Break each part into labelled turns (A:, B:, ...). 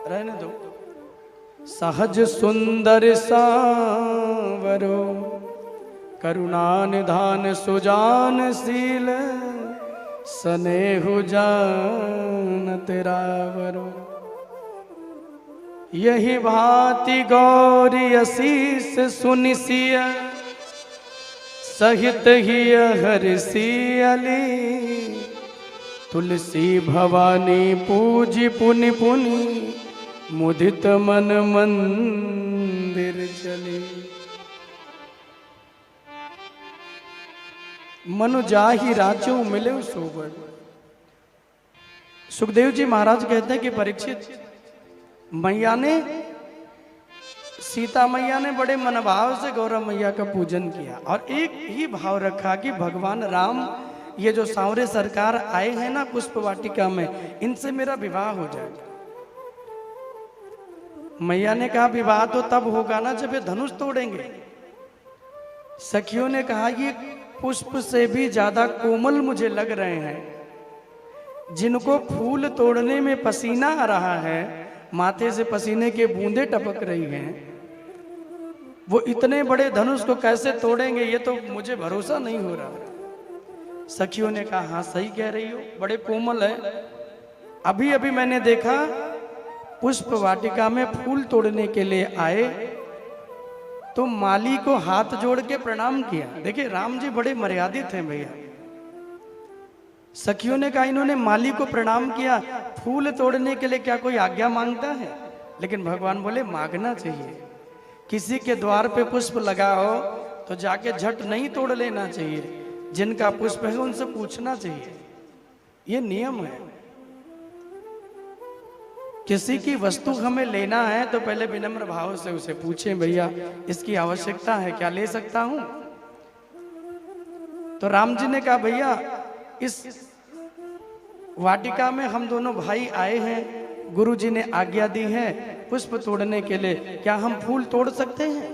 A: रहने दो। सहज सुंदर सांवरो करुणा निधान सुजान शील स्नेहु जान तेरावरो। यही भांति गौरी असीस सुनिसिय सहित ही हरसियली तुलसी भवानी पूजी पुनि पुनि मुदित मन मंदिर चली। मनु जाहि राजो मिले सोबर। सुखदेव जी महाराज कहते हैं कि परीक्षित मैया ने, सीता मैया ने बड़े मनभाव से गौरव मैया का पूजन किया और एक ही भाव रखा कि भगवान राम ये जो सांवरे सरकार आए हैं ना पुष्प वाटिका में, इनसे मेरा विवाह हो जाएगा। मैया ने कहा विवाह तो तब होगा ना जब ये धनुष तोड़ेंगे। सखियों ने कहा ये पुष्प से भी ज्यादा कोमल मुझे लग रहे हैं। जिनको फूल तोड़ने में पसीना आ रहा है, माथे से पसीने के बूंदे टपक रही हैं, वो इतने बड़े धनुष को कैसे तोड़ेंगे, ये तो मुझे भरोसा नहीं हो रहा। सखियों ने कहा हाँ सही कह रही हो, बड़े कोमल है। अभी अभी मैंने देखा पुष्प वाटिका में फूल तोड़ने के लिए आए तो माली को हाथ जोड़ के प्रणाम किया। देखिए राम जी बड़े मर्यादित हैं भैया। सखियों ने कहा इन्होंने माली को प्रणाम किया, फूल तोड़ने के लिए क्या कोई आज्ञा मांगता है? लेकिन भगवान बोले मांगना चाहिए। किसी के द्वार पे पुष्प लगा हो तो जाके झट नहीं तोड़ लेना चाहिए, जिनका पुष्प है उनसे पूछना चाहिए, ये नियम है। किसी की वस्तु हमें लेना है तो पहले विनम्र भाव से उसे पूछें भैया इसकी आवश्यकता है, क्या ले सकता हूं? तो राम जी ने कहा भैया इस वाटिका में हम दोनों भाई आए हैं, गुरु जी ने आज्ञा दी है पुष्प तोड़ने के लिए, क्या हम फूल तोड़ सकते हैं?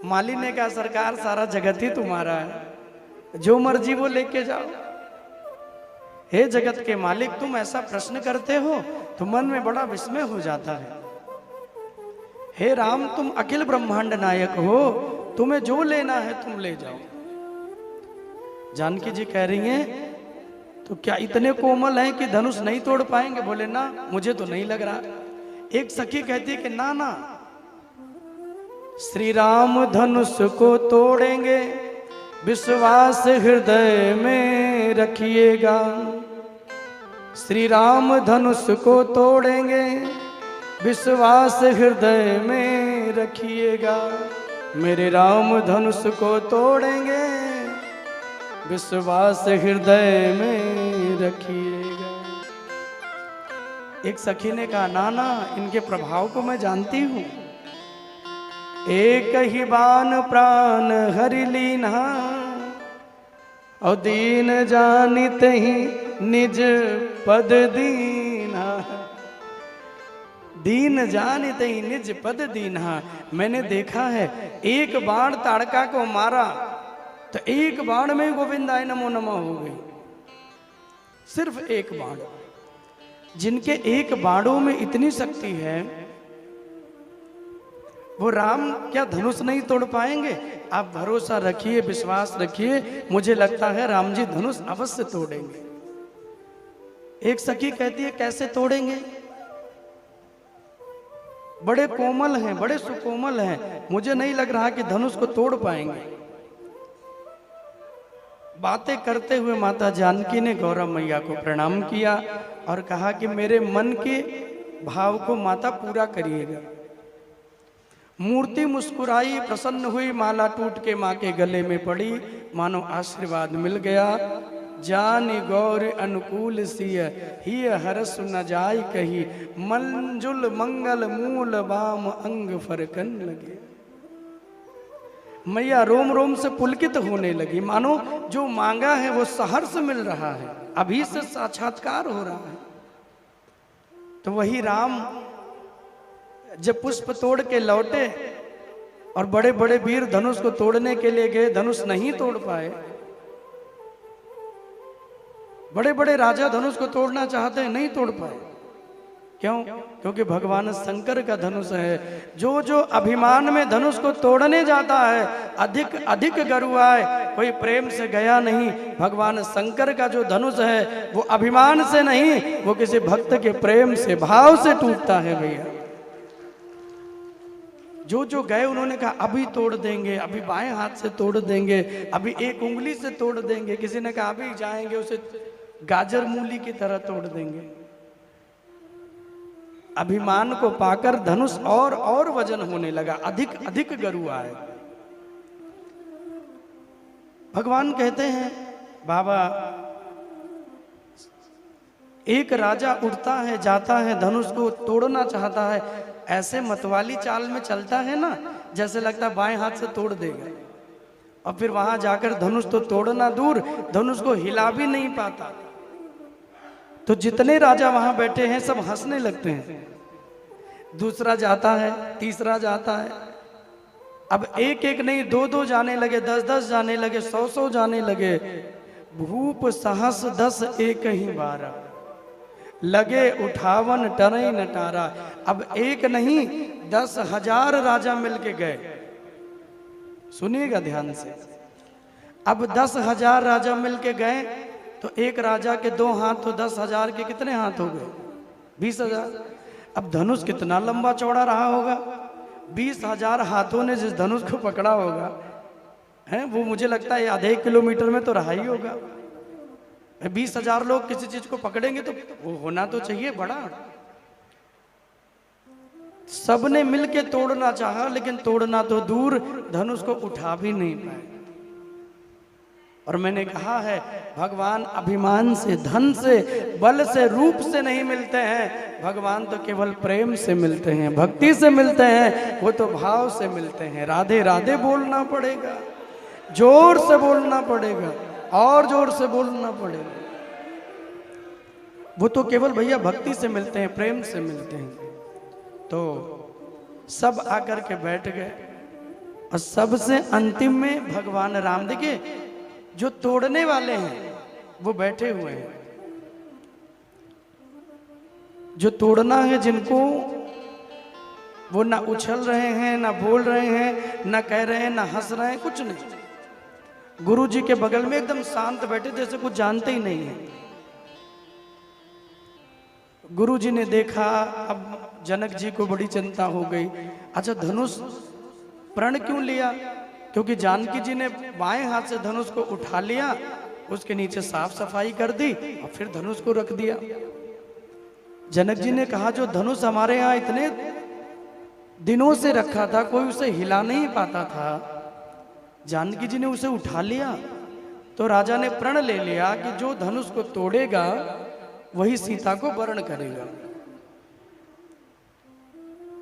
A: माली ने कहा सरकार सारा जगत ही तुम्हारा है, जो मर्जी वो लेके जाओ। हे जगत के मालिक तुम ऐसा प्रश्न करते हो तो मन में बड़ा विस्मय हो जाता है। हे राम तुम अखिल ब्रह्मांड नायक हो, तुम्हें जो लेना है तुम ले जाओ। जानकी जी कह रही हैं तो क्या इतने कोमल हैं कि धनुष नहीं तोड़ पाएंगे? बोले ना मुझे तो नहीं लग रहा। एक सखी कहती है कि ना ना श्री राम धनुष को तोड़ेंगे, विश्वास हृदय में रखिएगा। श्री राम धनुष को तोड़ेंगे, विश्वास हृदय में रखिएगा। मेरे राम धनुष को तोड़ेंगे, विश्वास हृदय में रखिएगा। एक सखी ने कहा ना ना इनके प्रभाव को मैं जानती हूं। एक ही बान प्राण हरि लीन्हा और दीन जानित ही निज पद दीन्हा। दीन जानित ही निज पद दीन्हा। मैंने देखा है एक बाण ताड़का को मारा तो एक बाण में गोविंदाय नमो नमः हो गई। सिर्फ एक बाण। जिनके एक बाणों में इतनी शक्ति है वो राम क्या धनुष नहीं तोड़ पाएंगे? आप भरोसा रखिए, विश्वास रखिए, मुझे लगता है राम जी धनुष अवश्य तोड़ेंगे। एक सखी कहती है कैसे तोड़ेंगे? बड़े कोमल हैं, बड़े सुकोमल हैं, मुझे नहीं लग रहा कि धनुष को तोड़ पाएंगे। बातें करते हुए माता जानकी ने गौरव मैया को प्रणाम किया और कहा कि मेरे मन के भाव को माता पूरा करिएगा। मूर्ति मुस्कुराई, प्रसन्न हुई, माला टूट के माँ के गले में पड़ी, मानो आशीर्वाद मिल गया। जानी गौर अनुकूल सिय ही हरस न जाय कही, मंजुल मंगल मूल बाम अंग फरकन लगे। मैया रोम रोम से पुलकित होने लगी, मानो जो मांगा है वो सहर्ष मिल रहा है, अभी से साक्षात्कार हो रहा है। तो वही राम जब पुष्प तोड़ के लौटे और बड़े बड़े वीर धनुष को तोड़ने के लिए गए, धनुष नहीं तोड़ पाए। बड़े बड़े राजा धनुष को तोड़ना चाहते हैं, नहीं तोड़ पाए। क्यों? क्योंकि भगवान शंकर का धनुष है। जो जो अभिमान में धनुष को तोड़ने जाता है, अधिक अधिक गरुआए, कोई प्रेम से गया नहीं। भगवान शंकर का जो धनुष है वो अभिमान से नहीं, वो किसी भक्त के प्रेम से, भाव से टूटता है भैया। जो जो गए उन्होंने कहा अभी तोड़ देंगे, अभी बाएं हाथ से तोड़ देंगे, अभी एक उंगली से तोड़ देंगे। किसी ने कहा अभी जाएंगे उसे गाजर मूली की तरह तोड़ देंगे। अभिमान को पाकर धनुष और वजन होने लगा, अधिक अधिक गरुआ है। भगवान कहते हैं बाबा, एक राजा उठता है, जाता है, धनुष को तोड़ना चाहता है, ऐसे मतवाली चाल में चलता है ना, जैसे लगता है बाएं हाथ से तोड़ देगा। और फिर वहां जाकर धनुष तो तोड़ना दूर, धनुष को हिला भी नहीं पाता। तो जितने राजा वहां बैठे हैं सब हंसने लगते हैं। दूसरा जाता है, तीसरा जाता है, अब एक एक नहीं, दो दो जाने लगे, 10-10 जाने लगे, 100-100 जाने लगे। भूप सहस 10 एक ही बार, लगे उठावन टरई नटारा। अब एक नहीं 10,000 राजा मिलके गए। सुनिएगा ध्यान से, अब 10,000 राजा मिलके गए तो एक राजा के 2 हाथ, तो 10,000 के कितने हाथ हो गए? 20,000। अब धनुष कितना लंबा चौड़ा रहा होगा? 20,000 हाथों ने जिस धनुष को पकड़ा होगा है, वो मुझे लगता है आधे किलोमीटर में तो रहा ही होगा। 20,000 लोग किसी चीज को पकड़ेंगे तो वो होना तो चाहिए बड़ा। सबने मिलके तोड़ना चाहा, लेकिन तोड़ना तो दूर, धनुष को उठा भी नहीं पाए। और मैंने कहा है भगवान अभिमान से, धन से, बल से, रूप से नहीं मिलते हैं। भगवान तो केवल प्रेम से मिलते हैं, भक्ति से मिलते हैं, वो तो भाव से मिलते हैं। राधे राधे बोलना पड़ेगा, जोर से बोलना पड़ेगा, और जोर से बोलना पड़ेगा। वो तो केवल भैया भक्ति से मिलते हैं, प्रेम से मिलते हैं। तो सब आकर के बैठ गए और सबसे अंतिम में भगवान राम, देखिए जो तोड़ने वाले हैं वो बैठे हुए हैं, जो तोड़ना है जिनको, वो ना उछल रहे हैं, ना बोल रहे हैं, ना कह रहे हैं, ना हंस रहे हैं, कुछ नहीं। गुरु जी के बगल में एकदम शांत बैठे, जैसे कुछ जानते ही नहीं है। गुरु जी ने देखा, अब जनक जी को बड़ी चिंता हो गई। अच्छा, धनुष प्रण क्यों लिया? क्योंकि जानकी जी ने बाएं हाथ से धनुष को उठा लिया, उसके नीचे साफ सफाई कर दी और फिर धनुष को रख दिया। जनक जी ने कहा जो धनुष हमारे यहाँ इतने दिनों से रखा था, कोई उसे हिला नहीं पाता था, जानकी जी ने उसे उठा लिया। तो राजा ने प्रण ले लिया कि जो धनुष को तोड़ेगा वही सीता को वरण करेगा।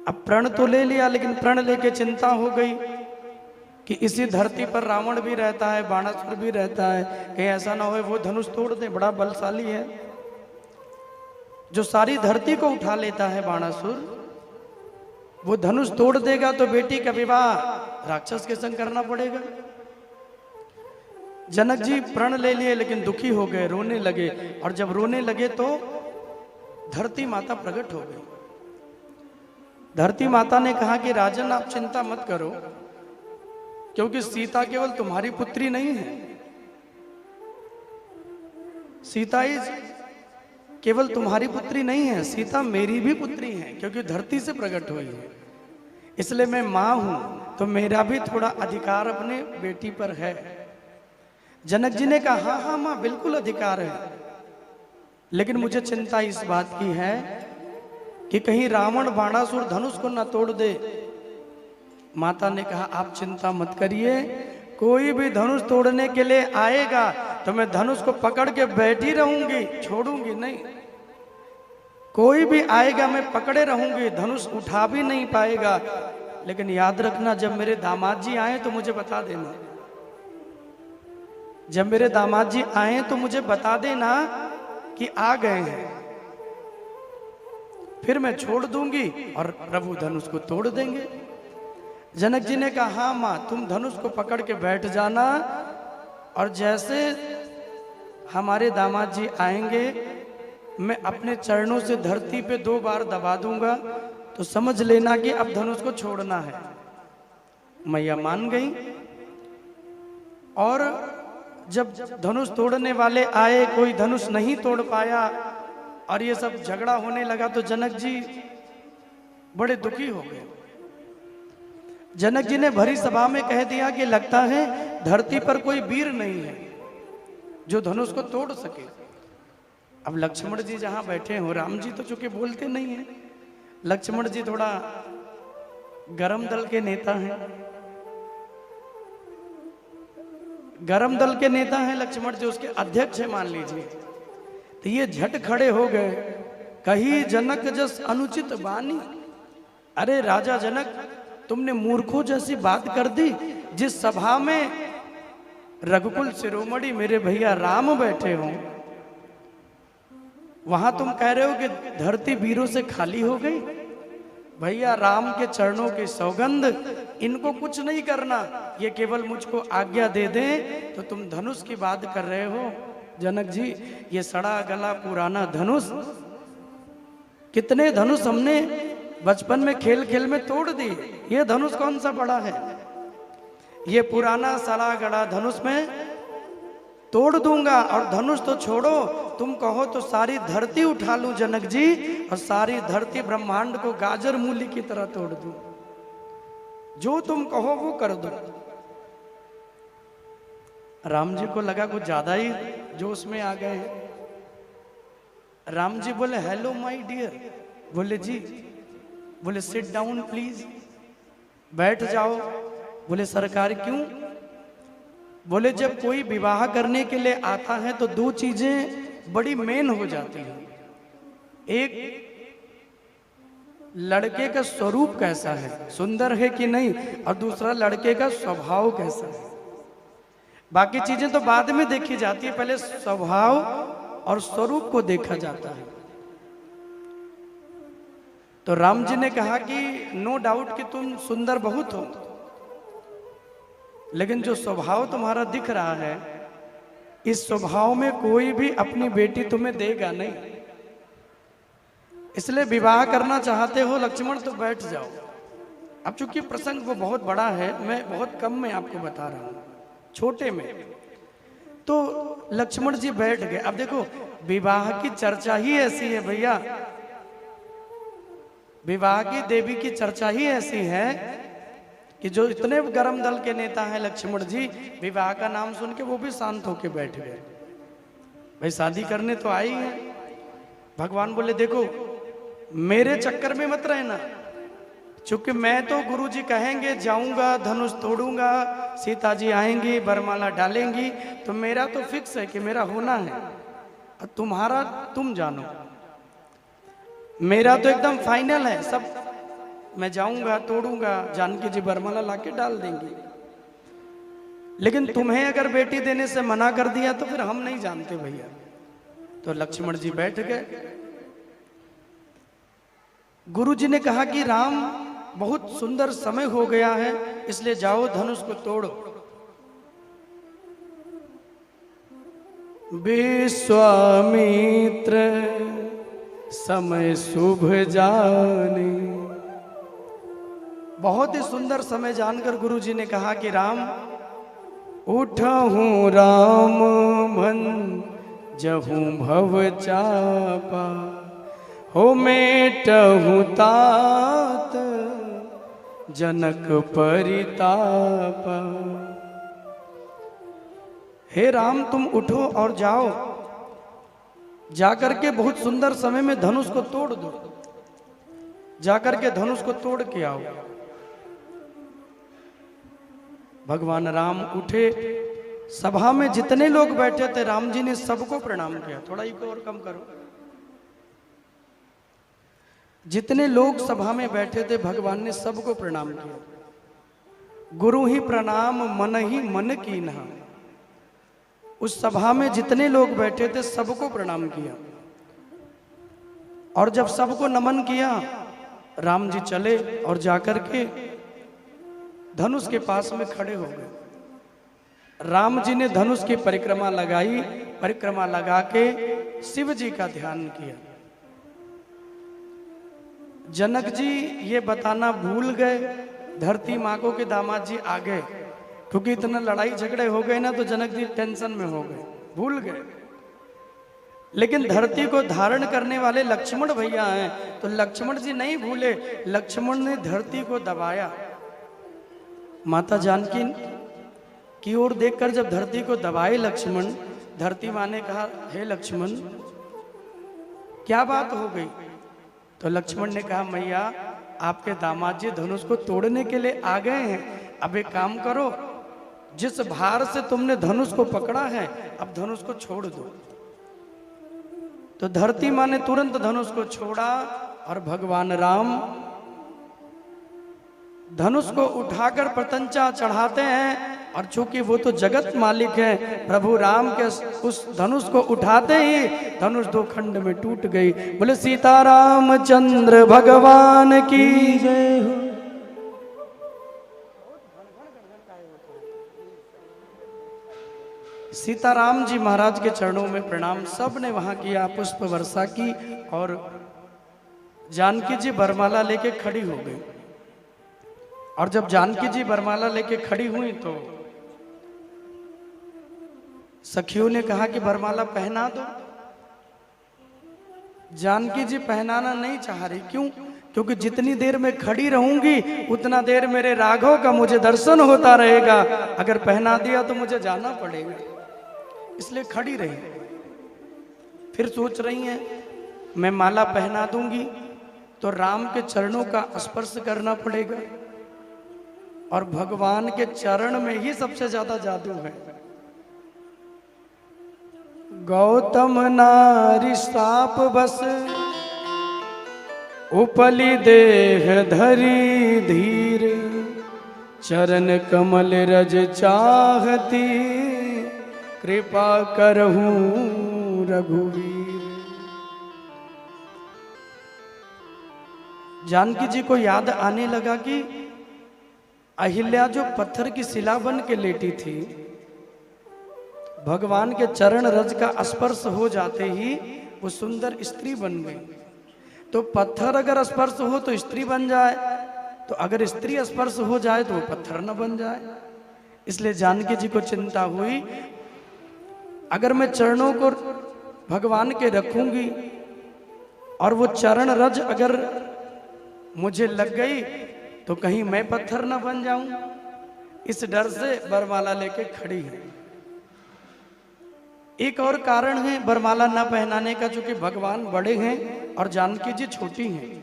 A: अब प्रण तो ले लिया, लेकिन प्रण लेके चिंता हो गई कि इसी धरती पर रावण भी रहता है, बाणासुर भी रहता है, कहीं ऐसा ना हो वो धनुष तोड़ दे, बड़ा बलशाली है। जो सारी धरती को उठा लेता है बाणासुर, वो धनुष तोड़ देगा तो बेटी का विवाह राक्षस के संग करना पड़ेगा। जनक जी प्रण ले लिए, लेकिन दुखी हो गए, रोने लगे। और जब रोने लगे तो धरती माता प्रकट हो गई। धरती माता ने कहा कि राजन आप चिंता मत करो, क्योंकि सीता केवल तुम्हारी पुत्री नहीं है, सीता ही केवल तुम्हारी पुत्री नहीं है, सीता मेरी भी पुत्री है, क्योंकि धरती से प्रकट हुई है। इसलिए मैं माँ हूं, तो मेरा भी थोड़ा अधिकार अपने बेटी पर है। जनक जी ने कहा हाँ हाँ माँ, बिल्कुल अधिकार है, लेकिन मुझे चिंता इस बात की है कि कहीं रावण बाणासुर धनुष को न तोड़ दे। माता ने कहा आप चिंता मत करिए, कोई भी धनुष तोड़ने के लिए आएगा तो मैं धनुष को पकड़ के बैठी रहूंगी, छोड़ूंगी नहीं। कोई भी आएगा मैं पकड़े रहूंगी, धनुष उठा भी नहीं पाएगा। लेकिन याद रखना, जब मेरे दामाद जी आए तो मुझे बता देना, जब मेरे दामाद जी आए तो मुझे बता देना कि आ गए हैं, फिर मैं छोड़ दूंगी और प्रभु धनुष को तोड़ देंगे। जनक जी ने कहा हाँ माँ, तुम धनुष को पकड़ के बैठ जाना, और जैसे हमारे दामाद जी आएंगे मैं अपने चरणों से धरती पे 2 बार दबा दूंगा तो समझ लेना कि अब धनुष को छोड़ना है। मैया मान गई और जब धनुष तोड़ने वाले आए, कोई धनुष नहीं तोड़ पाया और ये सब झगड़ा होने लगा तो जनक जी बड़े दुखी हो गए। जनक जी ने भरी सभा में कह दिया कि लगता है धरती पर कोई वीर नहीं है जो धनुष को तोड़ सके। अब लक्ष्मण जी जहां बैठे हो, राम जी तो चूंकि बोलते नहीं है, लक्ष्मण जी थोड़ा गरम दल के नेता हैं, गरम दल के नेता हैं लक्ष्मण जी, उसके अध्यक्ष है मान लीजिए। तो ये झट खड़े हो गए, कही जनक जस अनुचित बानी। अरे राजा जनक, तुमने मूर्खों जैसी बात कर दी। जिस सभा में रघुकुल शिरोमणि मेरे भैया राम बैठे हों, वहां तुम कह रहे हो कि धरती वीरों से खाली हो गई। भैया राम के चरणों की सौगंध, इनको कुछ नहीं करना, ये केवल मुझको आज्ञा दे दें तो तुम धनुष की बात कर रहे हो। जनक जी, ये सड़ा गला पुराना धनुष, कितने धनुष हमने बचपन में खेल खेल में तोड़ दिए, ये धनुष कौन सा बड़ा है। ये पुराना सड़ा गड़ा धनुष में तोड़ दूंगा और धनुष तो छोड़ो, तुम कहो तो सारी धरती उठा लूं जनक जी, और सारी धरती ब्रह्मांड को गाजर मूली की तरह तोड़ दूं। जो तुम कहो वो कर दो। राम जी को लगा कुछ ज्यादा ही जोश में आ गए हैं। राम जी बोले हेलो माय डियर। बोले जी। बोले सिट डाउन प्लीज, बैठ जाओ। बोले सरकार क्यों? बोले जब कोई विवाह करने के लिए आता है तो 2 चीजें बड़ी मेन हो जाती हैं। एक, लड़के का स्वरूप कैसा है, सुंदर है कि नहीं, और दूसरा लड़के का स्वभाव कैसा है। बाकी चीजें तो बाद में देखी जाती है, पहले स्वभाव और स्वरूप को देखा जाता है। तो राम जी ने कहा कि नो डाउट कि तुम सुंदर बहुत हो, लेकिन जो स्वभाव तुम्हारा दिख रहा है, इस स्वभाव में कोई भी अपनी बेटी तुम्हें देगा नहीं। इसलिए विवाह करना चाहते हो लक्ष्मण तो बैठ जाओ। अब चूंकि प्रसंग वो बहुत बड़ा है, मैं बहुत कम में आपको बता रहा हूं, छोटे में। तो लक्ष्मण जी बैठ गए। अब देखो, विवाह की चर्चा ही ऐसी है भैया, विवाह की देवी की चर्चा ही ऐसी है कि जो इतने गरम दल के नेता हैं लक्ष्मण जी, विवाह का नाम सुन के वो भी शांत होके बैठ गए। भाई शादी करने तो आई है। भगवान बोले देखो, मेरे चक्कर में मत रहना, चूंकि मैं तो गुरु जी कहेंगे जाऊंगा, धनुष तोड़ूंगा, सीता जी आएंगी, बरमाला डालेंगी, तो मेरा तो फिक्स है कि मेरा होना है। और तुम्हारा तुम जानो, मेरा तो एकदम फाइनल है सब। मैं जाऊंगा, तोड़ूंगा, जानकी जी बरमाला लाके डाल देंगी। लेकिन तुम्हें अगर बेटी देने से मना कर दिया तो फिर हम नहीं जानते भैया। तो लक्ष्मण जी बैठ गए। गुरु जी ने कहा कि राम, बहुत सुंदर समय हो गया है, इसलिए जाओ धनुष को तोड़ो। विश्वामित्र समय शुभ जाने। बहुत ही सुंदर समय जानकर गुरु जी ने कहा कि राम, उठहूँ राम मन जहूँ भव चापा, हो मेटहूँ तात जनक परितापा। हे राम, तुम उठो और जाओ, जाकर के बहुत सुंदर समय में धनुष को तोड़ दो, जाकर के धनुष को तोड़ के आओ। भगवान राम उठे। सभा में जितने लोग बैठे थे राम जी ने सबको प्रणाम किया। थोड़ा इको और कम करो। जितने लोग सभा में बैठे थे भगवान ने सबको प्रणाम किया। गुरु ही प्रणाम मन ही मन कीन्हा। उस सभा में जितने लोग बैठे थे सबको प्रणाम किया। और जब सबको नमन किया, राम जी चले और जाकर के धनुष के पास में खड़े हो गए। राम जी ने धनुष की परिक्रमा लगाई, परिक्रमा लगा के शिव जी का ध्यान किया। जनक जी ये बताना भूल गए, धरती माँ को कि दामाद जी आ गए, क्योंकि इतना लड़ाई झगड़े हो गए ना, तो जनक जी टेंशन में हो गए, भूल गए। लेकिन धरती को धारण करने वाले लक्ष्मण भैया हैं, तो लक्ष्मण जी नहीं भूले, लक्ष्मण ने धरती को दबाया। माता जानकी की ओर देखकर जब धरती को दबाए लक्ष्मण, धरती माँ ने कहा, हे लक्ष्मण क्या बात हो गई? तो लक्ष्मण ने कहा, मैया आपके दामाद जी धनुष को तोड़ने के लिए आ गए हैं, अब एक काम करो, जिस भार से तुमने धनुष को पकड़ा है अब धनुष को छोड़ दो। तो धरती माँ ने तुरंत धनुष को छोड़ा और भगवान राम धनुष को उठाकर प्रतंचा चढ़ाते हैं। और चूंकि वो तो जगत मालिक है, प्रभु राम के उस धनुष को उठाते ही धनुष दो खंड में टूट गई। बोले सीताराम चंद्र भगवान की जय हो। सीताराम जी महाराज के चरणों में प्रणाम सब ने वहां किया, पुष्प वर्षा की, और जानकी जी बरमाला लेके खड़ी हो गई। और जब जानकी जी बरमाला लेके खड़ी हुई तो सखियों ने कहा कि बरमाला पहना दो। जानकी जी पहनाना नहीं चाह रही, क्यों? क्योंकि जितनी देर मैं खड़ी रहूंगी उतना देर मेरे राघव का मुझे दर्शन होता रहेगा, अगर पहना दिया तो मुझे जाना पड़ेगा, इसलिए खड़ी रही। फिर सोच रही हैं मैं माला पहना दूंगी तो राम के चरणों का स्पर्श करना पड़ेगा, और भगवान के चरण में ही सबसे ज्यादा जादू है। गौतम नारी साप बस उपली देह धरी धीर, चरण कमल रज चाहती, कृपा करहूं रघुवीर। जानकी जी को याद आने लगा कि अहिल्या जो पत्थर की शिला बन के लेटी थी, भगवान के चरण रज का स्पर्श हो जाते ही वो सुंदर स्त्री बन गई। तो पत्थर अगर स्पर्श हो तो स्त्री बन जाए, तो अगर स्त्री स्पर्श हो जाए तो वो पत्थर न बन जाए। इसलिए जानकी जी को चिंता हुई, अगर मैं चरणों को भगवान के रखूंगी और वो चरण रज अगर मुझे लग गई तो कहीं मैं पत्थर न बन जाऊं, इस डर से बरमाला लेके खड़ी है। एक और कारण है बरमाला न पहनाने का, चूंकि भगवान बड़े हैं और जानकी जी छोटी हैं।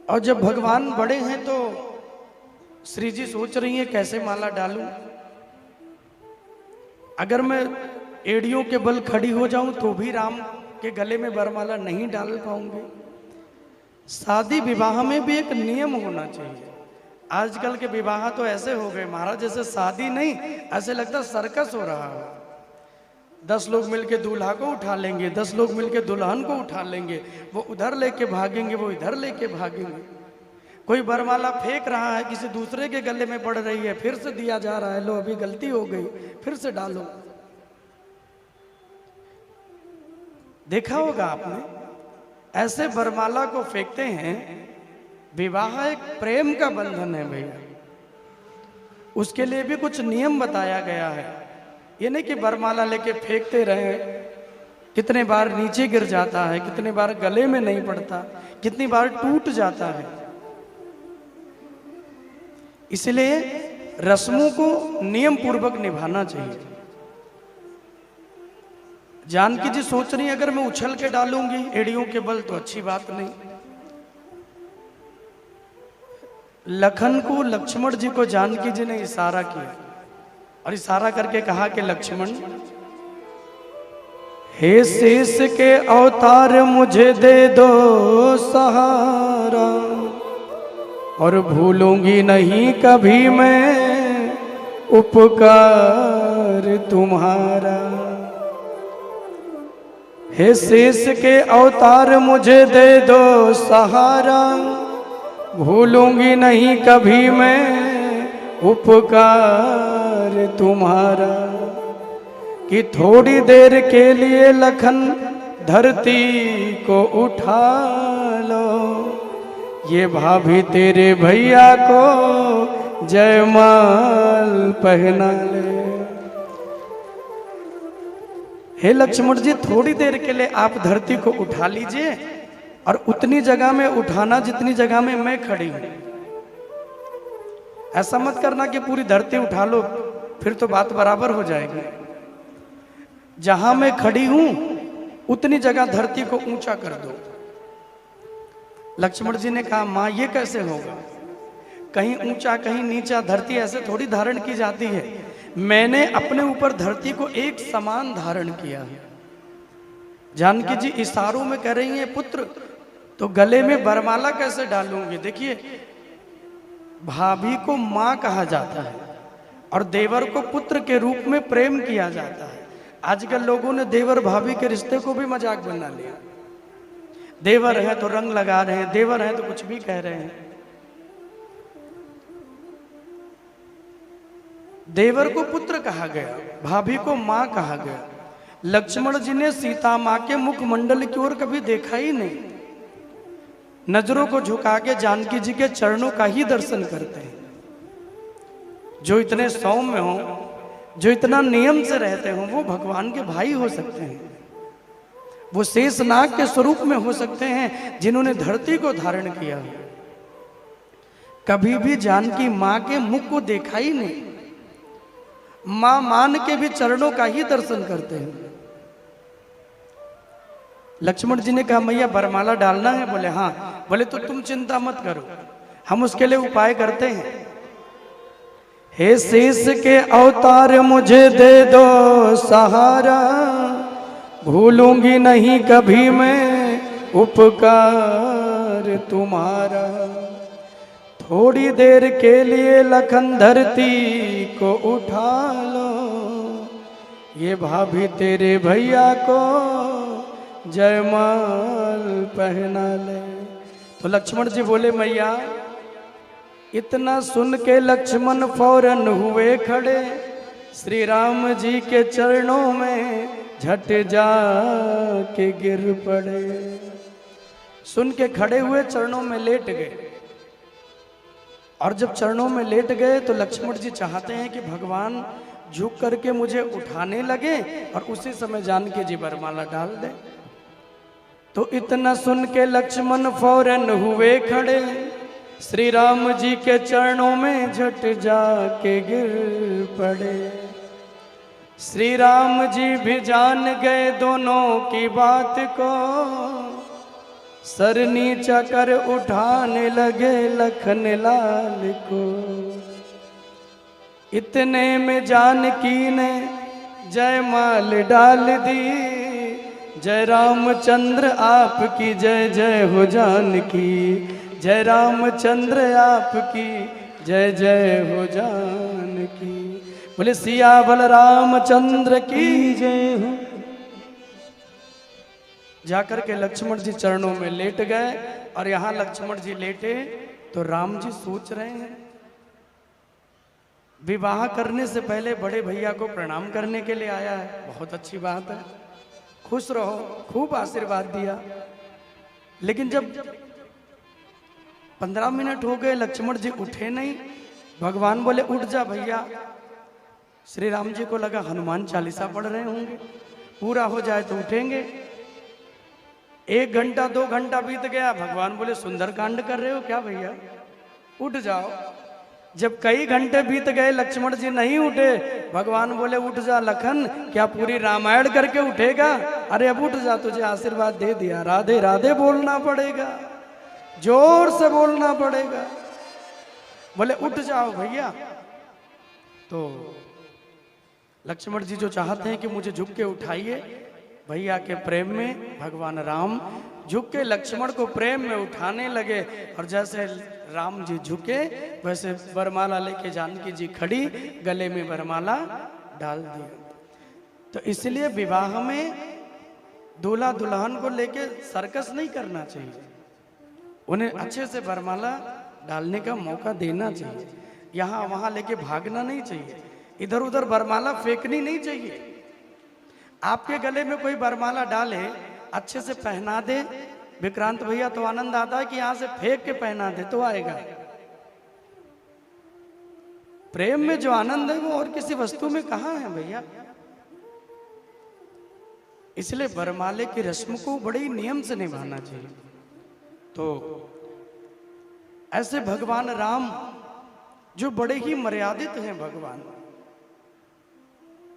A: और जब भगवान बड़े हैं तो श्री जी सोच रही हैं कैसे माला डालूं। अगर मैं एड़ियों के बल खड़ी हो जाऊं तो भी राम के गले में बरमाला नहीं डाल पाऊंगी। शादी विवाह में भी एक नियम होना चाहिए। आजकल के विवाह तो ऐसे हो गए महाराज, जैसे शादी नहीं, ऐसे लगता सर्कस हो रहा है। 10 लोग मिलके दूल्हा को उठा लेंगे, 10 लोग मिलके दुल्हन को उठा लेंगे, वो उधर लेके भागेंगे, वो इधर लेके भागेंगे। कोई बरमाला फेंक रहा है, किसी दूसरे के गले में पड़ रही है, फिर से दिया जा रहा है, लो अभी गलती हो गई, फिर से डालो। देखा होगा आपने, ऐसे बरमाला को फेंकते हैं। विवाह एक प्रेम का बंधन है भैया, उसके लिए भी कुछ नियम बताया गया है। ये नहीं कि बरमाला लेके फेंकते रहे, कितने बार नीचे गिर जाता है, कितने बार गले में नहीं पड़ता, कितनी बार टूट जाता है। इसलिए रस्मों को नियम पूर्वक निभाना चाहिए। जानकी जी सोच रही अगर मैं उछल के डालूंगी एड़ियों के बल तो अच्छी बात नहीं। लखन को लक्ष्मण जी को जानकी जी ने इशारा किया और इशारा करके कहा कि लक्ष्मण, हे शेष के अवतार मुझे दे दो सहारा, और भूलूंगी नहीं कभी मैं उपकार तुम्हारा। हे शेष के अवतार मुझे दे दो सहारा, भूलूंगी नहीं कभी मैं उपकार तुम्हारा, कि थोड़ी देर के लिए लखन धरती को उठा लो, ये भाभी तेरे भैया को जयमाल पहना ले। हे लक्ष्मण जी, थोड़ी देर के लिए आप धरती को उठा लीजिए और उतनी जगह में उठाना जितनी जगह में मैं खड़ी हूं। ऐसा मत करना कि पूरी धरती उठा लो, फिर तो बात बराबर हो जाएगी। जहां मैं खड़ी हूं उतनी जगह धरती को ऊंचा कर दो। लक्ष्मण जी ने कहा, मां ये कैसे होगा, कहीं ऊंचा कहीं नीचा, धरती ऐसे थोड़ी धारण की जाती है। मैंने अपने ऊपर धरती को एक समान धारण किया है। जानकी जी इशारों में कह रही हैं पुत्र, तो गले में वरमाला कैसे डालूंगी। देखिए, भाभी को मां कहा जाता है और देवर को पुत्र के रूप में प्रेम किया जाता है। आजकल लोगों ने देवर भाभी के रिश्ते को भी मजाक बना लिया। देवर है तो रंग लगा रहे हैं, देवर है तो कुछ भी कह रहे हैं। देवर को पुत्र कहा गया, भाभी को मां कहा गया। लक्ष्मण जी ने सीता मां के मुखमंडल की ओर कभी देखा ही नहीं। नजरों को झुका के जानकी जी के चरणों का ही दर्शन करते हैं। जो इतने सौम्य हो, जो इतना नियम से रहते हो, वो भगवान के भाई हो सकते हैं। वो शेषनाग के स्वरूप में हो सकते हैं जिन्होंने धरती को धारण किया। कभी भी जानकी मां के मुख को देखा ही नहीं। मां मान के भी चरणों का ही दर्शन करते हैं। लक्ष्मण जी ने कहा, मैया वरमाला डालना है। बोले हाँ। बोले तो तुम चिंता मत करो, हम उसके लिए उपाय करते हैं। हे शेष के अवतार मुझे दे दो सहारा, भूलूंगी नहीं कभी मैं उपकार तुम्हारा। थोड़ी देर के लिए लखन धरती को उठा लो, ये भाभी तेरे भैया को जयमाल पहना ले। तो लक्ष्मण जी बोले, मैया इतना सुन के लक्ष्मण फौरन हुए खड़े, श्री राम जी के चरणों में झट जा के गिर पड़े। सुन के खड़े हुए चरणों में लेट गए। और जब चरणों में लेट गए तो लक्ष्मण जी चाहते हैं कि भगवान झुक करके मुझे उठाने लगे और उसी समय जानकी जी वरमाला डाल दे। तो इतना सुन के लक्ष्मण फौरन हुए खड़े, श्री राम जी के चरणों में झट जाके गिर पड़े। श्री राम जी भी जान गए दोनों की बात को, सर नीचा कर उठाने लगे लखन लाल को। इतने में जानकी ने जयमाल डाल दी, जय रामचंद्र आपकी जय जय हो जानकी, जय रामचंद्र आपकी जय जय हो जानकी। बोले सियावर रामचंद्र की जय हो। जाकर के लक्ष्मण जी चरणों में लेट गए। और यहां लक्ष्मण जी लेटे तो राम जी सोच रहे हैं, विवाह करने से पहले बड़े भैया को प्रणाम करने के लिए आया है, बहुत अच्छी बात है, खुश रहो, खूब आशीर्वाद दिया। लेकिन जब 15 मिनट हो गए लक्ष्मण जी उठे नहीं। भगवान बोले, उठ जा भैया। श्री राम जी को लगा हनुमान चालीसा पढ़ रहे होंगे, पूरा हो जाए तो उठेंगे। 1 घंटा 2 घंटा बीत गया। भगवान बोले, सुंदरकांड कर रहे हो क्या भैया, उठ जाओ। जब कई घंटे बीत गए लक्ष्मण जी नहीं उठे। भगवान बोले, उठ जा लखन, क्या पूरी रामायण करके उठेगा? अरे अब उठ जा, तुझे आशीर्वाद दे दिया, राधे राधे बोलना पड़ेगा, जोर से बोलना पड़ेगा। बोले उठ जाओ भैया। तो लक्ष्मण जी जो चाहते हैं कि मुझे झुक के उठाइए, भैया के प्रेम में भगवान राम झुक के लक्ष्मण को प्रेम में उठाने लगे। और जैसे राम जी झुके वैसे वरमाला लेके जानकी जी खड़ी, गले में वरमाला डाल दिया। तो इसलिए विवाह में दूल्हा दुल्हन को लेके सर्कस नहीं करना चाहिए, उन्हें अच्छे से वरमाला डालने का मौका देना चाहिए, यहाँ वहाँ लेके भागना नहीं चाहिए, इधर उधर बरमाला फेंकनी नहीं चाहिए। आपके गले में कोई बरमाला डाले, अच्छे से पहना दे विक्रांत भैया, तो आनंद आता है कि यहां से फेंक के पहना दे तो आएगा। प्रेम में जो आनंद है वो और किसी वस्तु में कहां है भैया। इसलिए बरमाले की रस्म को बड़े नियम से निभाना चाहिए। तो ऐसे भगवान राम जो बड़े ही मर्यादित हैं, भगवान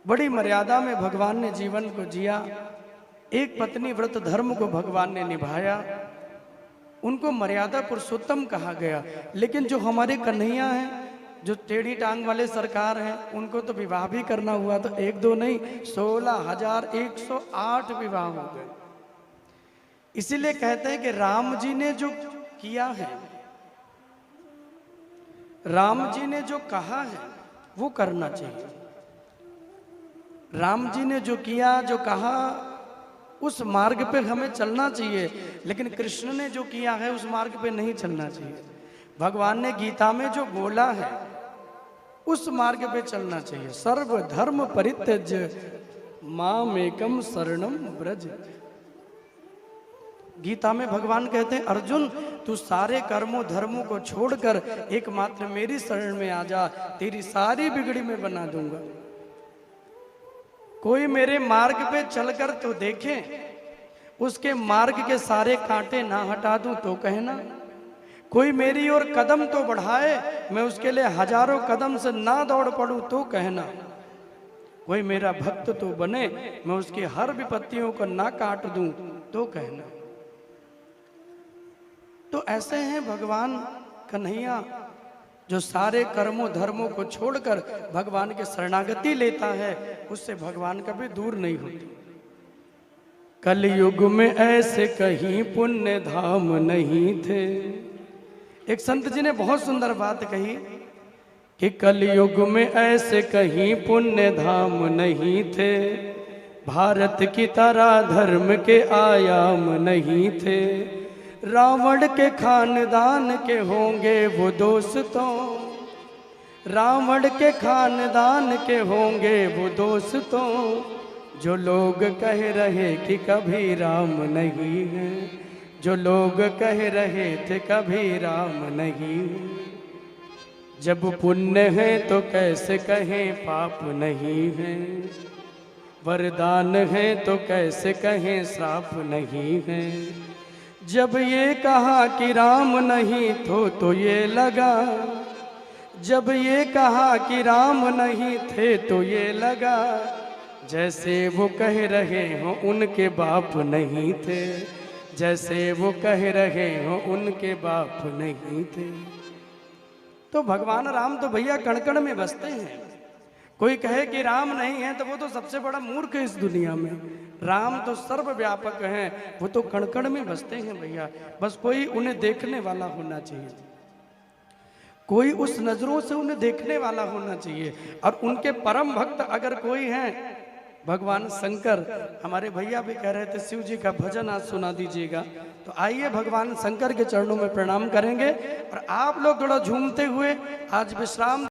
A: बड़ी मर्यादा में भगवान ने जीवन को जिया, एक पत्नी व्रत धर्म को भगवान ने निभाया, उनको मर्यादा पुरुषोत्तम कहा गया। लेकिन जो हमारे कन्हैया हैं, जो टेढ़ी टांग वाले सरकार हैं, उनको तो विवाह भी करना हुआ तो एक दो नहीं 16,108 विवाह हो गए। इसीलिए कहते हैं कि राम जी ने जो किया है, राम जी ने जो कहा है वो करना चाहिए। राम जी ने जो किया, जो कहा, उस मार्ग पे हमें चलना चाहिए। लेकिन कृष्ण ने जो किया है उस मार्ग पे नहीं चलना चाहिए। भगवान ने गीता में जो बोला है उस मार्ग पे चलना चाहिए। सर्व धर्म परित्यज्य मामेकम शरणम व्रज। गीता में भगवान कहते हैं, अर्जुन तू सारे कर्मों धर्मों को छोड़कर एकमात्र मेरी शरण में आ जा, तेरी सारी बिगड़ी में बना दूंगा। कोई मेरे मार्ग पे चलकर तो देखे, उसके मार्ग के सारे कांटे ना हटा दूं तो कहना। कोई मेरी ओर कदम तो बढ़ाए, मैं उसके लिए हजारों कदम से ना दौड़ पड़ूं तो कहना। कोई मेरा भक्त तो बने, मैं उसकी हर विपत्तियों को ना काट दूं तो कहना। तो ऐसे हैं भगवान कन्हैया, जो सारे कर्मों धर्मों को छोड़कर भगवान के शरणागति लेता है, उससे भगवान कभी दूर नहीं होती। कलयुग में ऐसे कहीं पुण्य धाम नहीं थे। एक संत जी ने बहुत सुंदर बात कही कि कलयुग में ऐसे कहीं पुण्य धाम नहीं थे, भारत की तरह धर्म के आयाम नहीं थे। रावण के खानदान के होंगे वो दोस्तों, रावण के खानदान के होंगे वो दोस्तों, जो लोग कह रहे कि कभी राम नहीं है, जो लोग कह रहे थे कभी राम नहीं। जब पुण्य है तो कैसे कहें पाप नहीं है, वरदान है तो कैसे कहें श्राप नहीं है। जब ये कहा कि राम नहीं तो ये लगा, जब ये कहा कि राम नहीं थे तो ये लगा, जैसे वो कह रहे हो उनके बाप नहीं थे, जैसे वो कह रहे हो उनके बाप नहीं थे। तो भगवान राम तो भैया कण कण में बसते हैं। कोई कहे कि राम नहीं है तो वो तो सबसे बड़ा मूर्ख है इस दुनिया में। राम तो सर्वव्यापक हैं, वो तो कण कण में बसते हैं भैया। बस कोई उन्हें देखने वाला होना चाहिए, कोई उस नजरों से उन्हें देखने वाला होना चाहिए। और उनके परम भक्त अगर कोई हैं, भगवान शंकर, हमारे भैया भी कह रहे थे शिव जी का भजन आज सुना दीजिएगा, तो आइए भगवान शंकर के चरणों में प्रणाम करेंगे। और आप लोग थोड़ा झूमते हुए आज विश्राम